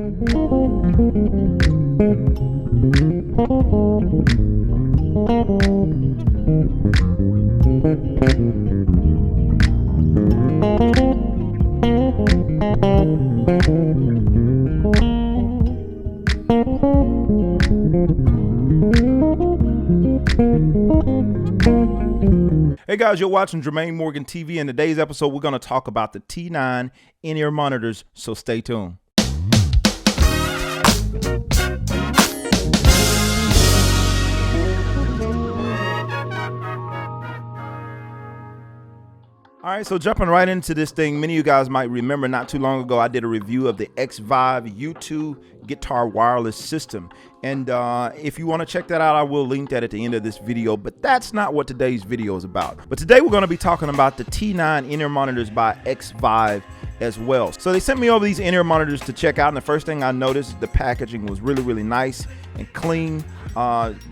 Hey guys, you're watching Jermaine Morgan TV. In today's episode, we're going to talk about the T9 In-ear monitors, so stay tuned. All right, so jumping right into this thing, many of you guys might remember not too long ago, I did a review of the Xvive U2 guitar wireless system. And if you want to check that out, I will link that at the end of this video, but that's not what today's video is about. But today we're going to be talking about the T9 In-ear monitors by Xvive as well. So they sent me over these in-ear monitors to check out, and the first thing I noticed, the packaging was really nice and clean.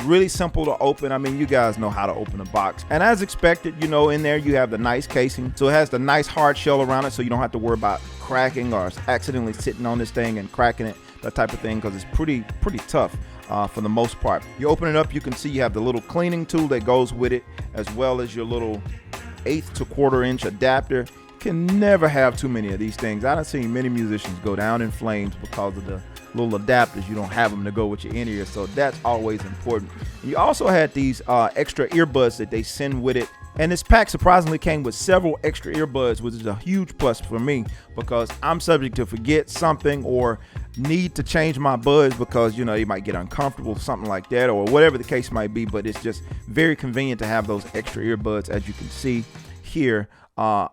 Really simple to open. I mean, you guys know how to open a box. And as expected, you know, in there you have the nice casing. So it has the nice hard shell around it, so you don't have to worry about cracking or accidentally sitting on this thing and cracking it, that type of thing, because it's pretty tough for the most part. You open it up, you can see you have the little cleaning tool that goes with it, as well as your little 1/8 to 1/4 inch adapter. Can never have too many of these things. I've seen many musicians go down in flames because of the little adapters. You don't have them to go with your in-ear, so that's always important. And you also had these extra earbuds that they send with it, and this pack surprisingly came with several extra earbuds, which is a huge plus for me because I'm subject to forget something or need to change my buds because, you know, they might get uncomfortable, something like that, or whatever the case might be. But it's just very convenient to have those extra earbuds, as you can see here,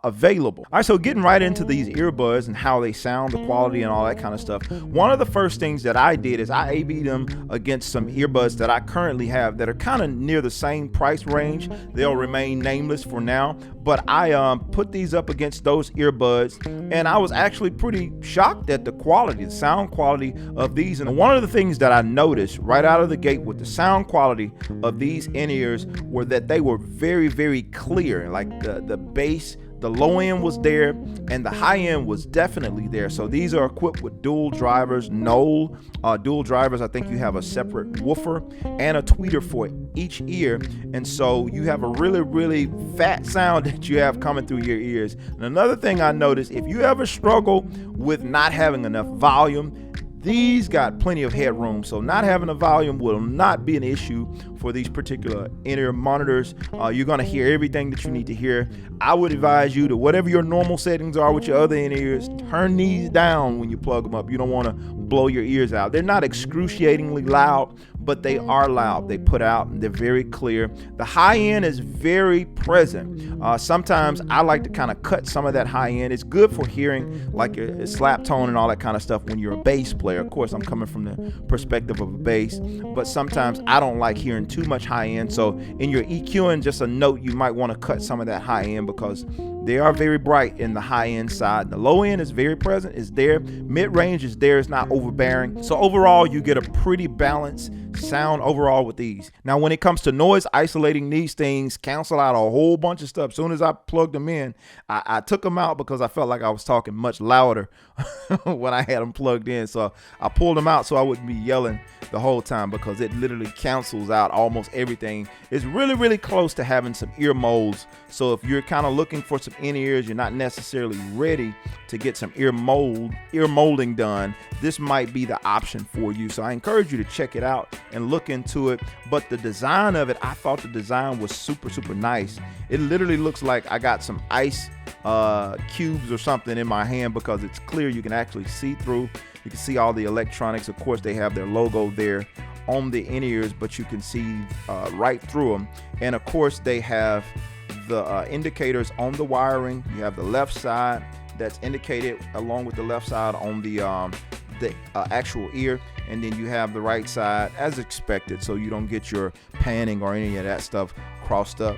available. All right, so getting right into these earbuds and how they sound, the quality and all that kind of stuff. One of the first things that I did is I A/B'd them against some earbuds that I currently have that are kind of near the same price range. They'll remain nameless for now, but I put these up against those earbuds, and I was actually pretty shocked at the quality, the sound quality of these. And one of the things that I noticed right out of the gate with the sound quality of these in-ears were that they were very clear. Like the bass, the low end was there, and the high end was definitely there. So these are equipped with dual drivers, dual drivers. I think you have a separate woofer and a tweeter for each ear, and so you have a really fat sound that you have coming through your ears. And another thing I noticed, if you ever struggle with not having enough volume, these got plenty of headroom, so not having a volume will not be an issue for these particular in-ear monitors. You're going to hear everything that you need to hear. I would advise you to, whatever your normal settings are with your other in-ears, turn these down when you plug them up. You don't want to blow your ears out. They're not excruciatingly loud, but they are loud. They put out and they're very clear. The high end is very present. Sometimes I like to kind of cut some of that high end. It's good for hearing like a slap tone and all that kind of stuff when you're a bass player. Of course, I'm coming from the perspective of a bass, but sometimes I don't like hearing too much high end. So in your EQing, just a note, you might want to cut some of that high end because they are very bright in the high end side. The low end is very present, it's there. Mid range is there, it's not overbearing. So overall, you get a pretty balanced sound overall with these. Now, when it comes to noise isolating, these things cancel out a whole bunch of stuff. As soon as I plugged them in, I took them out because I felt like I was talking much louder when I had them plugged in. So I pulled them out so I wouldn't be yelling the whole time because it literally cancels out almost everything. It's really close to having some ear molds. So if you're kind of looking for some in-ears, you're not necessarily ready to get some ear molding done, this might be the option for you. So I encourage you to check it out and look into it. But the design of it, I thought the design was super nice. It literally looks like I got some ice cubes or something in my hand because it's clear. You can actually see through. You can see all the electronics. Of course, they have their logo there on the in-ears, but you can see right through them. And of course, they have the indicators on the wiring. You have the left side that's indicated along with the left side on the actual ear, and then you have the right side as expected, so you don't get your panning or any of that stuff crossed up.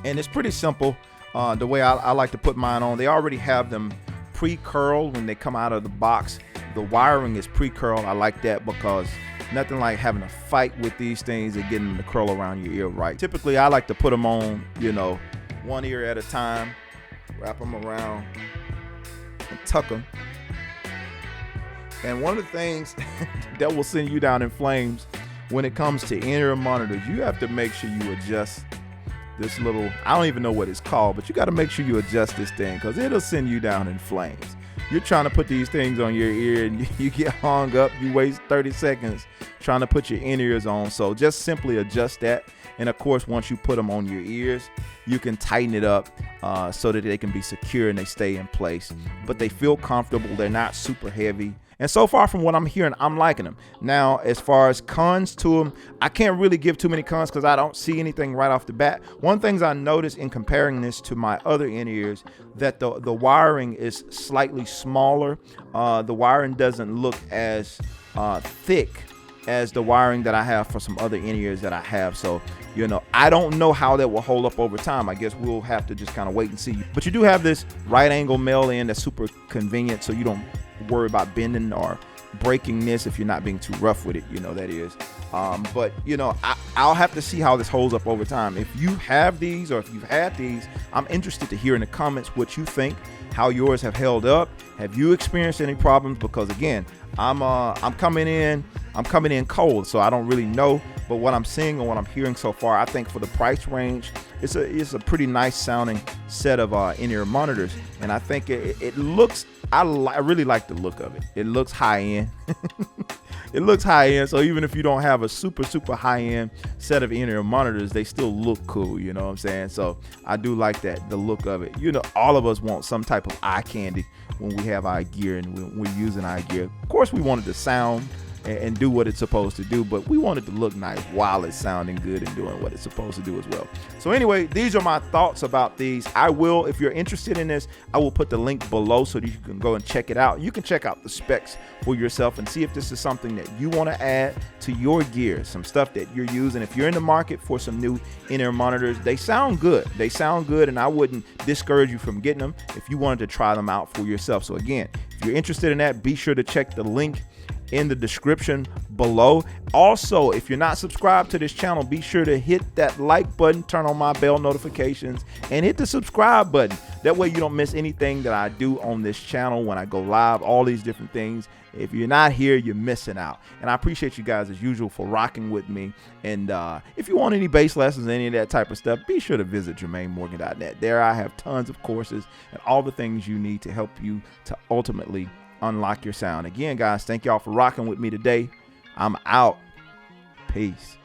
And it's pretty simple. The way I like to put mine on, they already have them pre-curled when they come out of the box. The wiring is pre-curled. I like that because nothing like having a fight with these things and getting them to curl around your ear right. Typically, I like to put them on, you know, one ear at a time, wrap them around and tuck them. And one of the things that will send you down in flames when it comes to in-ear monitors, you have to make sure you adjust this little, I don't even know what it's called, but you got to make sure you adjust this thing because it'll send you down in flames. You're trying to put these things on your ear and you get hung up. You waste 30 seconds trying to put your in-ears on. So just simply adjust that. And of course, once you put them on your ears, you can tighten it up so that they can be secure and they stay in place. But they feel comfortable. They're not super heavy. And so far from what I'm hearing, I'm liking them. Now, as far as cons to them, I can't really give too many cons because I don't see anything right off the bat. One thing I noticed in comparing this to my other in-ears, that the wiring is slightly smaller. The wiring doesn't look as thick as the wiring that I have for some other in-ears that I have. So, you know, I don't know how that will hold up over time. I guess we'll have to just kind of wait and see. But you do have this right angle male in that's super convenient, so you don't worry about bending or breaking this if you're not being too rough with it, you know, that is. But, you know, I'll have to see how this holds up over time. If you have these or if you've had these, I'm interested to hear in the comments what you think, how yours have held up. Have you experienced any problems? Because again, I'm coming in cold, so I don't really know. But what I'm seeing and what I'm hearing so far, I think for the price range, it's a pretty nice sounding set of in-ear monitors, and I think it looks. I really like the look of it. It looks high end. It looks high end. So even if you don't have a super high end set of in-ear monitors, they still look cool. You know what I'm saying? So I do like that, the look of it. You know, all of us want some type of eye candy when we have our gear and when we're using our gear. Of course, we want it to sound and do what it's supposed to do, but we want it to look nice while it's sounding good and doing what it's supposed to do as well. So anyway, these are my thoughts about these. I will, if you're interested in this, I will put the link below so that you can go and check it out. You can check out the specs for yourself and see if this is something that you want to add to your gear, some stuff that you're using. If you're in the market for some new in-ear monitors, they sound good. They sound good, and I wouldn't discourage you from getting them if you wanted to try them out for yourself. So again, if you're interested in that, be sure to check the link in the description below. Also, if you're not subscribed to this channel, be sure to hit that like button, turn on my bell notifications, and hit the subscribe button. That way you don't miss anything that I do on this channel when I go live, all these different things. If you're not here, you're missing out. And I appreciate you guys as usual for rocking with me. And if you want any bass lessons, any of that type of stuff, be sure to visit JermaineMorgan.net. There I have tons of courses and all the things you need to help you to ultimately unlock your sound. Again, guys, thank y'all for rocking with me today. I'm out. Peace.